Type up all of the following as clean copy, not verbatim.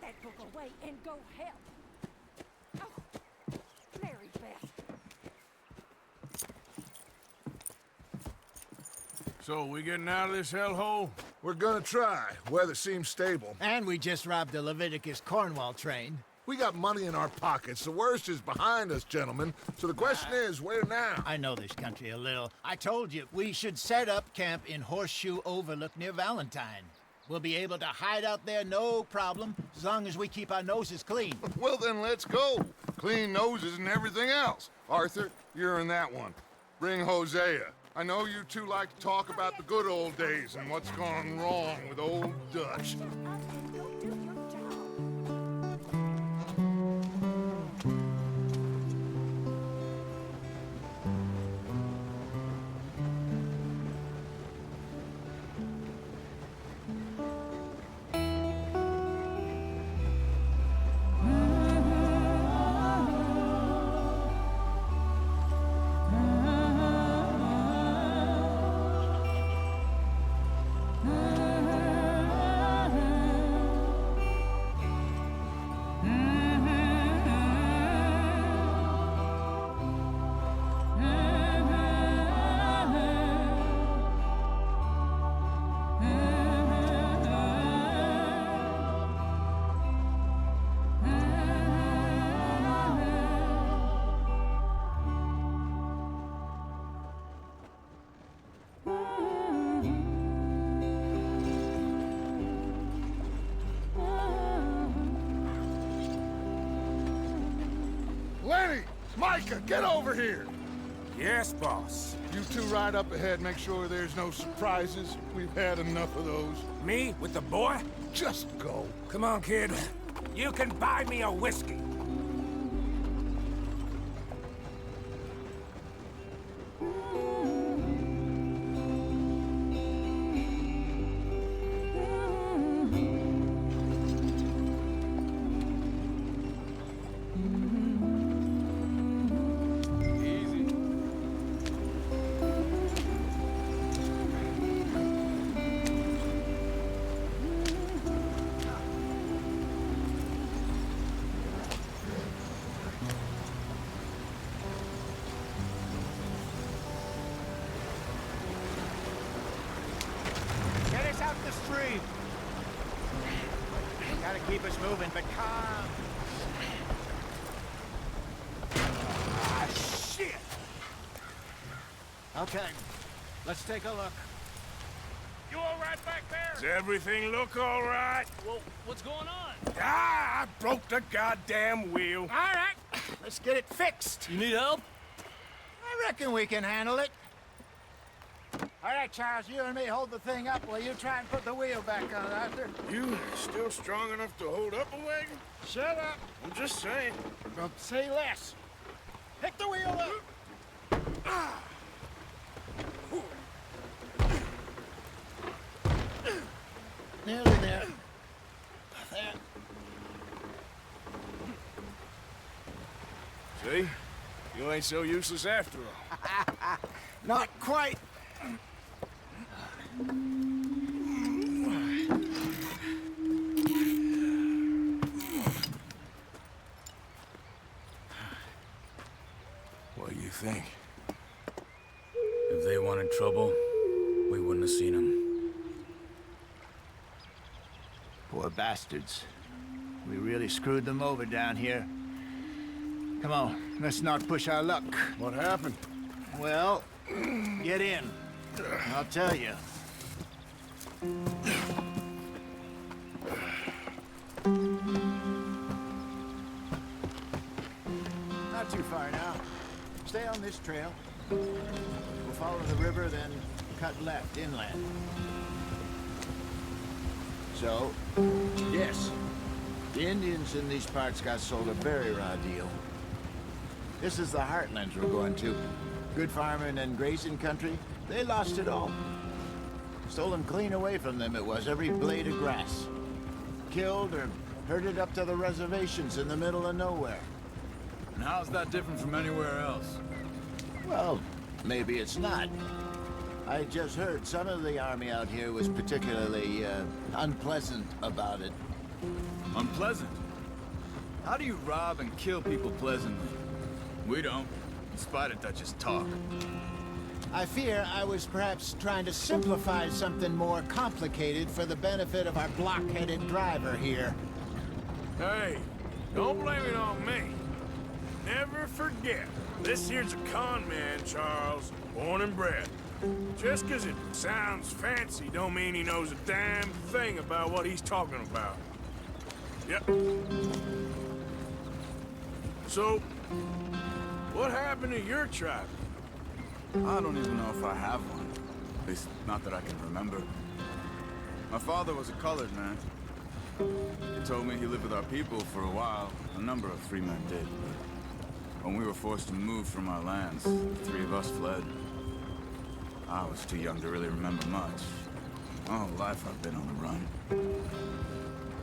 that book away and go help. Oh, Mary Beth. So, we getting out of this hellhole? We're gonna try. Weather seems stable. And we just robbed a Leviticus Cornwall train. We got money in our pockets. The worst is behind us, gentlemen. So the question is, where now? I know this country a little. I told you, we should set up camp in Horseshoe Overlook near Valentine. We'll be able to hide out there, no problem, as long as we keep our noses clean. Well, then let's go. Clean noses and everything else. Arthur, you're in that one. Bring Hosea. I know you two like to talk about the good old days and what's gone wrong with old Dutch. Shut up and go do your job. Lenny! Micah, get over here! Yes, boss. You two ride up ahead, make sure there's no surprises. We've had enough of those. Me with the boy? Just go. Come on, kid. You can buy me a whiskey. Get us out the street. Gotta keep us moving, but calm. Ah, shit! Okay, let's take a look. You all right back there? Does everything look all right? Well, what's going on? Ah, I broke the goddamn wheel. All right, let's get it fixed. You need help? I reckon we can handle it. All right, Charles, you and me hold the thing up while you try and put the wheel back on, Arthur. You still strong enough to hold up a wagon? Shut up. I'm just saying. Don't say less. Pick the wheel up. Nearly there. There. See? You ain't so useless after all. Not quite. What do you think? If they wanted trouble, we wouldn't have seen them. Poor bastards. We really screwed them over down here. Come on, let's not push our luck. What happened? Well, get in. I'll tell you. Not too far now. Stay on this trail. We'll follow the river, then cut left inland. So, yes, the Indians in these parts got sold a very raw deal. This is the heartlands we're going to. Good farming and grazing country, they lost it all. Stolen clean away from them it was, every blade of grass. Killed or herded up to the reservations in the middle of nowhere. And how's that different from anywhere else? Well, maybe it's not. I just heard some of the army out here was particularly unpleasant about it. Unpleasant? How do you rob and kill people pleasantly? We don't, in spite of Dutch's talk. I fear I was perhaps trying to simplify something more complicated for the benefit of our block-headed driver here. Hey, don't blame it on me. Never forget, this here's a con man, Charles, born and bred. Just 'cause it sounds fancy don't mean he knows a damn thing about what he's talking about. Yep. So, what happened to your tribe? I don't even know if I have one. At least, not that I can remember. My father was a colored man. He told me he lived with our people for a while. A number of free men did. When we were forced to move from our lands, the three of us fled. I was too young to really remember much. My whole life I've been on the run.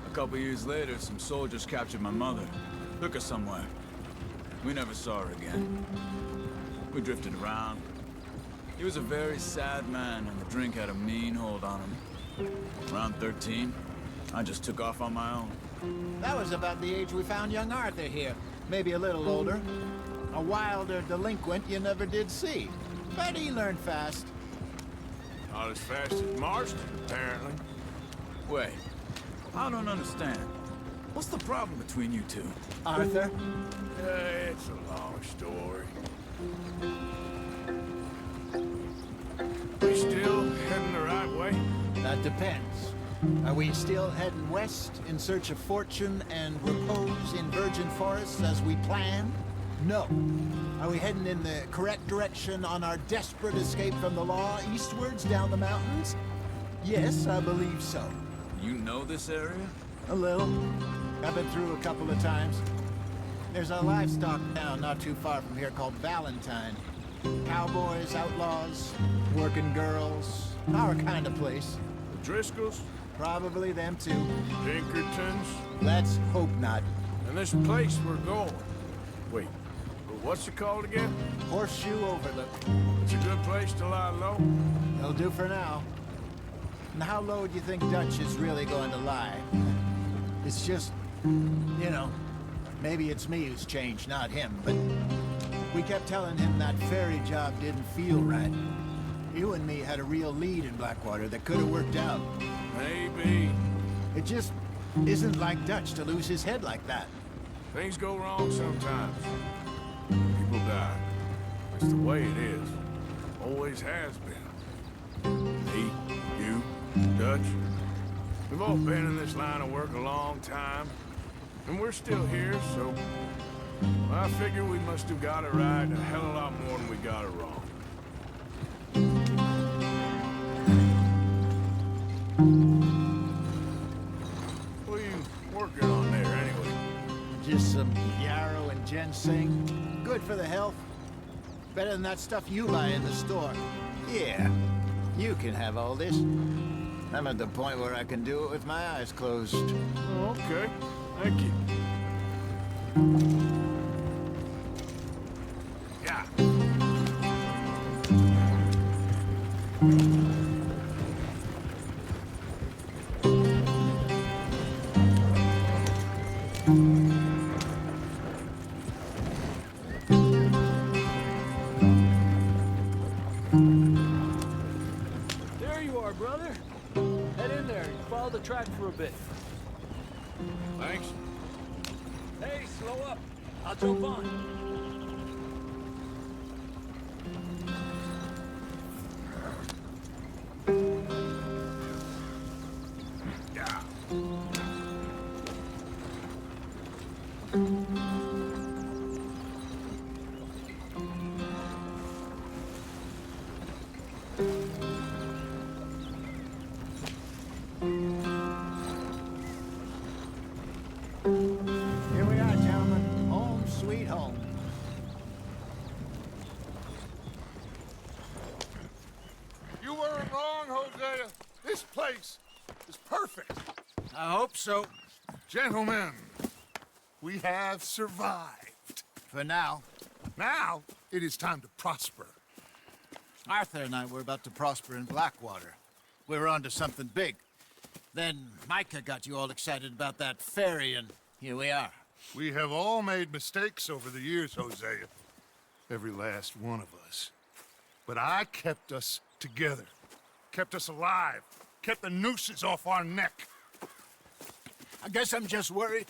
A couple years later, some soldiers captured my mother. Took her somewhere. We never saw her again. We drifted around. He was a very sad man, and the drink had a mean hold on him. Around 13, I just took off on my own. That was about the age we found young Arthur here. Maybe a little older. A wilder delinquent you never did see. But he learned fast. Not as fast as Marston, apparently. Wait, I don't understand. What's the problem between you two? Arthur? It's a long story. We still heading the right way? That depends. Are we still heading west in search of fortune and repose in virgin forests as we planned? No. Are we heading in the correct direction on our desperate escape from the law eastwards down the mountains? Yes, I believe so. You know this area? A little. I've been through a couple of times. There's a livestock town not too far from here called Valentine. Cowboys, outlaws, working girls, our kind of place. The Driscolls? Probably them too. Pinkertons? Let's hope not. And this place we're going. Wait, what's it called again? Horseshoe Overlook. It's a good place to lie low? It'll do for now. And how low do you think Dutch is really going to lie? It's just, you know, maybe it's me who's changed, not him, but we kept telling him that ferry job didn't feel right. You and me had a real lead in Blackwater that could have worked out. Maybe. It just isn't like Dutch to lose his head like that. Things go wrong sometimes. People die. It's the way it is. Always has been. Me, you, Dutch. We've all been in this line of work a long time. And we're still here, so... I figure we must have got it right a hell of a lot more than we got it wrong. What are you working on there, anyway? Just some yarrow and ginseng. Good for the health. Better than that stuff you buy in the store. Yeah, you can have all this. I'm at the point where I can do it with my eyes closed. Oh, okay. Thank you. Yeah. There you are, brother. Head in there and follow the track for a bit. Thanks. Hey, slow up. I'll jump on. Yeah. Here we are, gentlemen. Home sweet home. You weren't wrong, Hosea. This place is perfect. I hope so. Gentlemen, we have survived. For now. Now, it is time to prosper. Arthur and I were about to prosper in Blackwater. We were onto something big. Then Micah got you all excited about that ferry, and here we are. We have all made mistakes over the years, Hosea. Every last one of us. But I kept us together. Kept us alive. Kept the nooses off our neck. I guess I'm just worried.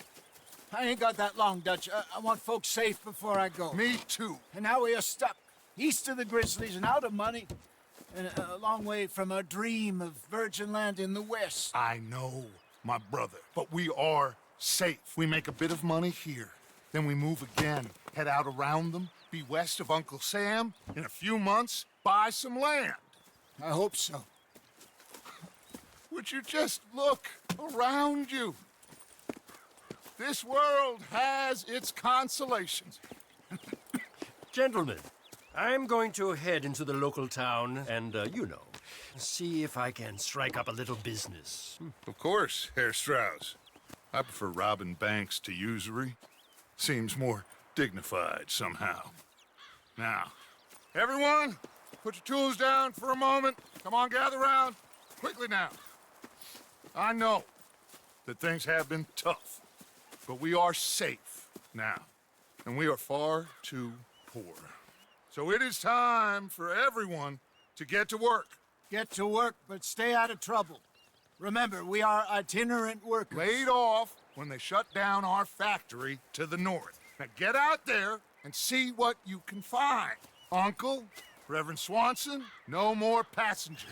I ain't got that long, Dutch. I want folks safe before I go. Me too. And now we are stuck, east of the Grizzlies and out of money, and a long way from our dream of virgin land in the west. I know, my brother, but we are safe. We make a bit of money here, then we move again, head out around them, be west of Uncle Sam, in a few months, buy some land. I hope so. Would you just look around you? This world has its consolations. Gentlemen, I'm going to head into the local town and, see if I can strike up a little business. Of course, Herr Strauss. I prefer robbing banks to usury. Seems more dignified somehow. Now, everyone, put your tools down for a moment. Come on, gather round. Quickly now. I know that things have been tough, but we are safe now, and we are far too poor. So it is time for everyone to get to work. Get to work, but stay out of trouble. Remember, we are itinerant workers. Laid off when they shut down our factory to the north. Now get out there and see what you can find. Uncle, Reverend Swanson, no more passengers.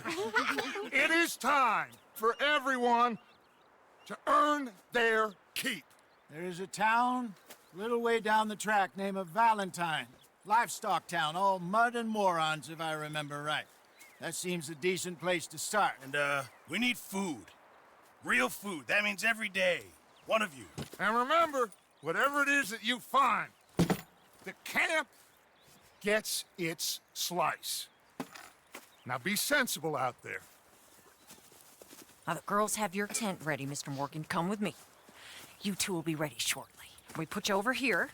It is time for everyone to earn their keep. There is a town a little way down the track named Valentine. Livestock town, all mud and morons, if I remember right. That seems a decent place to start. And, we need food. Real food. That means every day. One of you. And remember, whatever it is that you find, the camp gets its slice. Now be sensible out there. Now, the girls have your tent ready, Mr. Morgan. Come with me. You two will be ready shortly. We put you over here.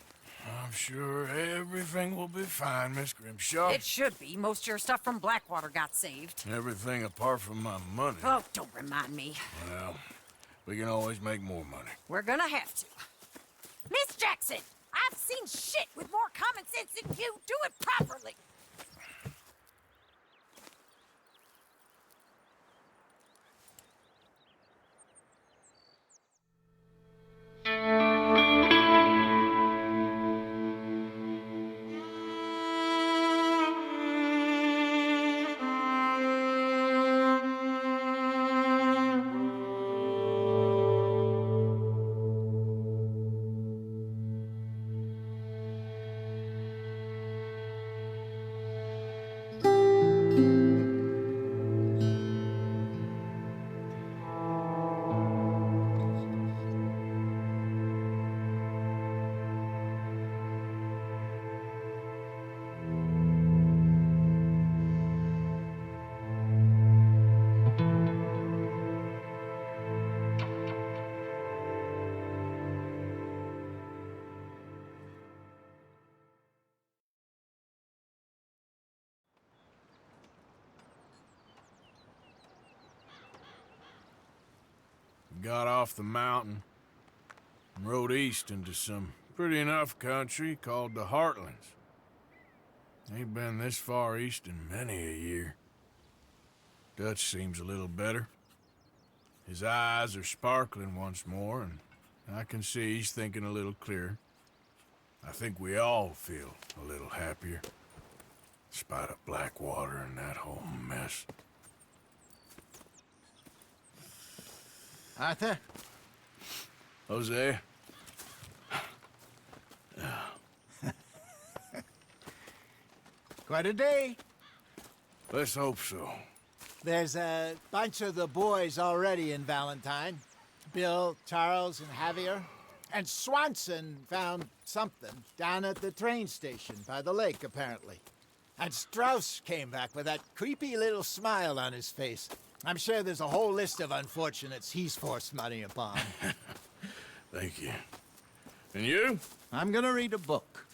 I'm sure everything will be fine, Miss Grimshaw. It should be. Most of your stuff from Blackwater got saved. Everything apart from my money. Oh, don't remind me. Well, we can always make more money. We're gonna have to. Miss Jackson, I've seen shit with more common sense than you. Do it properly. Got off the mountain and rode east into some pretty enough country called the Heartlands. Ain't been this far east in many a year. Dutch seems a little better. His eyes are sparkling once more, and I can see he's thinking a little clearer. I think we all feel a little happier, in spite of Blackwater and that whole mess. Arthur? Jose? Quite a day. Let's hope so. There's a bunch of the boys already in Valentine. Bill, Charles, and Javier. And Swanson found something down at the train station by the lake, apparently. And Strauss came back with that creepy little smile on his face. I'm sure there's a whole list of unfortunates he's forced money upon. Thank you. And you? I'm gonna read a book.